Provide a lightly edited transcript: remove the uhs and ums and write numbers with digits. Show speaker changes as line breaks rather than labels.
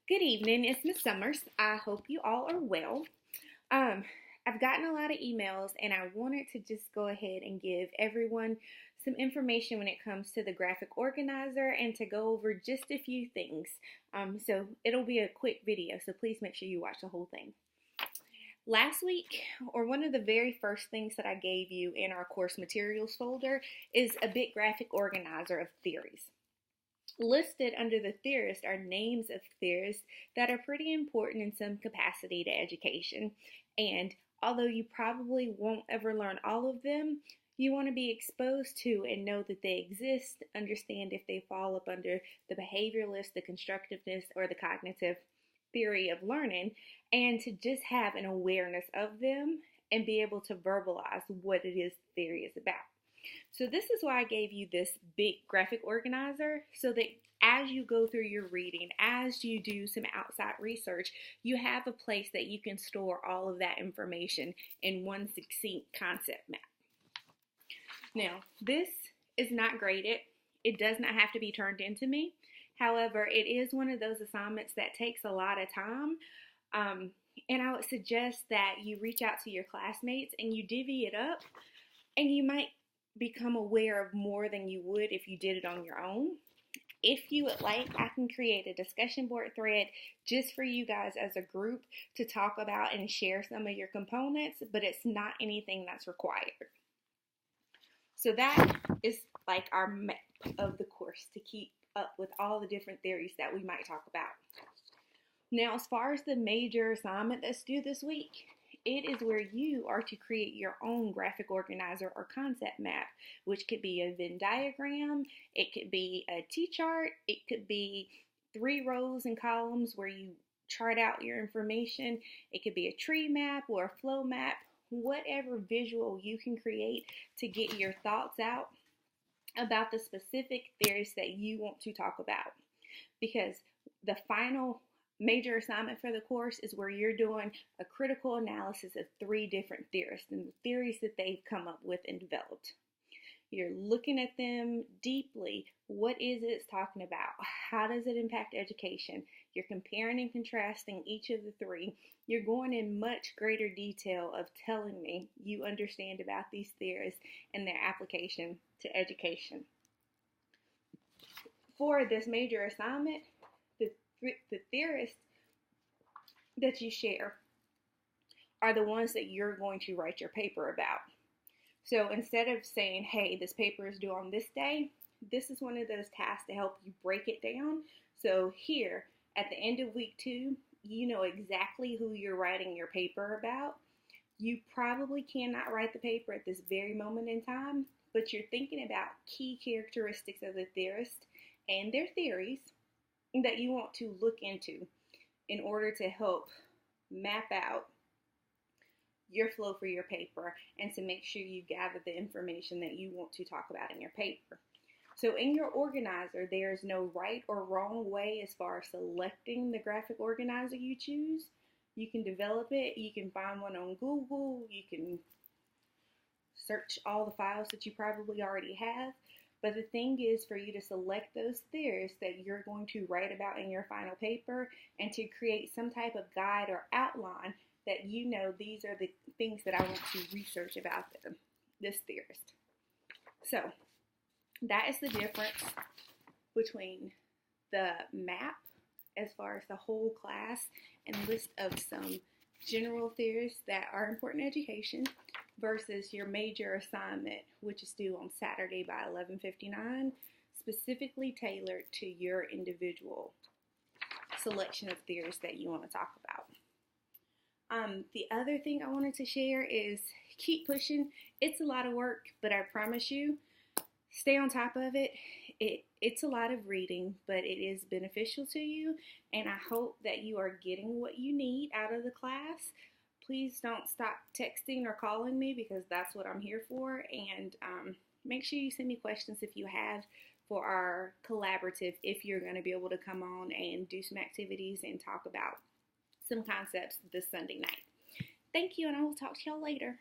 Good evening, it's Miss Summers. I hope you all are well. Um, I've gotten a lot of emails and I wanted to just go ahead and give everyone some information when it comes to the graphic organizer and to go over just a few things. So it'll be a quick video, so please make sure you watch the whole thing. Last week, or one of the very first things that I gave you in our course materials folder is a big graphic organizer of theories. Listed under the theorist are names of theorists that are pretty important in some capacity to education. And although you probably won't ever learn all of them, you want to be exposed to and know that they exist, understand if they fall up under the behavioralist, the constructivist, or the cognitive theory of learning, and to just have an awareness of them and be able to verbalize what it is the theory is about. So this is why I gave you this big graphic organizer, so that as you go through your reading, as you do some outside research, you have a place that you can store all of that information in one succinct concept map. Now, this is not graded. It does not have to be turned into me. However, it is one of those assignments that takes a lot of time. And I would suggest that you reach out to your classmates and you divvy it up, and you might become aware of more than you would if you did it on your own. If you would like, I can create a discussion board thread just for you guys as a group to talk about and share some of your components, but it's not anything that's required. So that is like our map of the course to keep up with all the different theories that we might talk about. Now, as far as the major assignment that's due this week, it is where you are to create your own graphic organizer or concept map, which could be a Venn diagram, it could be a T-chart, it could be 3 rows and columns where you chart out your information, it could be a tree map or a flow map, whatever visual you can create to get your thoughts out about the specific theories that you want to talk about. Because the final major assignment for the course is where you're doing a critical analysis of 3 different theorists and the theories that they've come up with and developed. You're looking at them deeply. What is it it's talking about? How does it impact education? You're comparing and contrasting each of the 3. You're going in much greater detail of telling me you understand about these theories and their application to education. For this major assignment, the theorists that you share are the ones that you're going to write your paper about. So instead of saying, hey, this paper is due on this day, this is one of those tasks to help you break it down. So here, at the end of week 2, you know exactly who you're writing your paper about. You probably cannot write the paper at this very moment in time, but you're thinking about key characteristics of the theorist and their theories that you want to look into in order to help map out your flow for your paper and to make sure you gather the information that you want to talk about in your paper. So in your organizer, there's no right or wrong way as far as selecting the graphic organizer you choose. You can develop it. You can find one on Google. You can search all the files that you probably already have. But the thing is for you to select those theories that you're going to write about in your final paper and to create some type of guide or outline that you know these are the things that I want to research about this theorist. So that is the difference between the map as far as the whole class and list of some general theories that are important in education versus your major assignment, which is due on Saturday by 11:59, specifically tailored to your individual selection of theories that you want to talk about. The other thing I wanted to share is keep pushing. It's a lot of work, but I promise you, stay on top of it. It's a lot of reading, but it is beneficial to you, and I hope that you are getting what you need out of the class. Please don't stop texting or calling me because that's what I'm here for, and make sure you send me questions if you have for our collaborative if you're going to be able to come on and do some activities and talk about some concepts this Sunday night. Thank you, and I will talk to y'all later.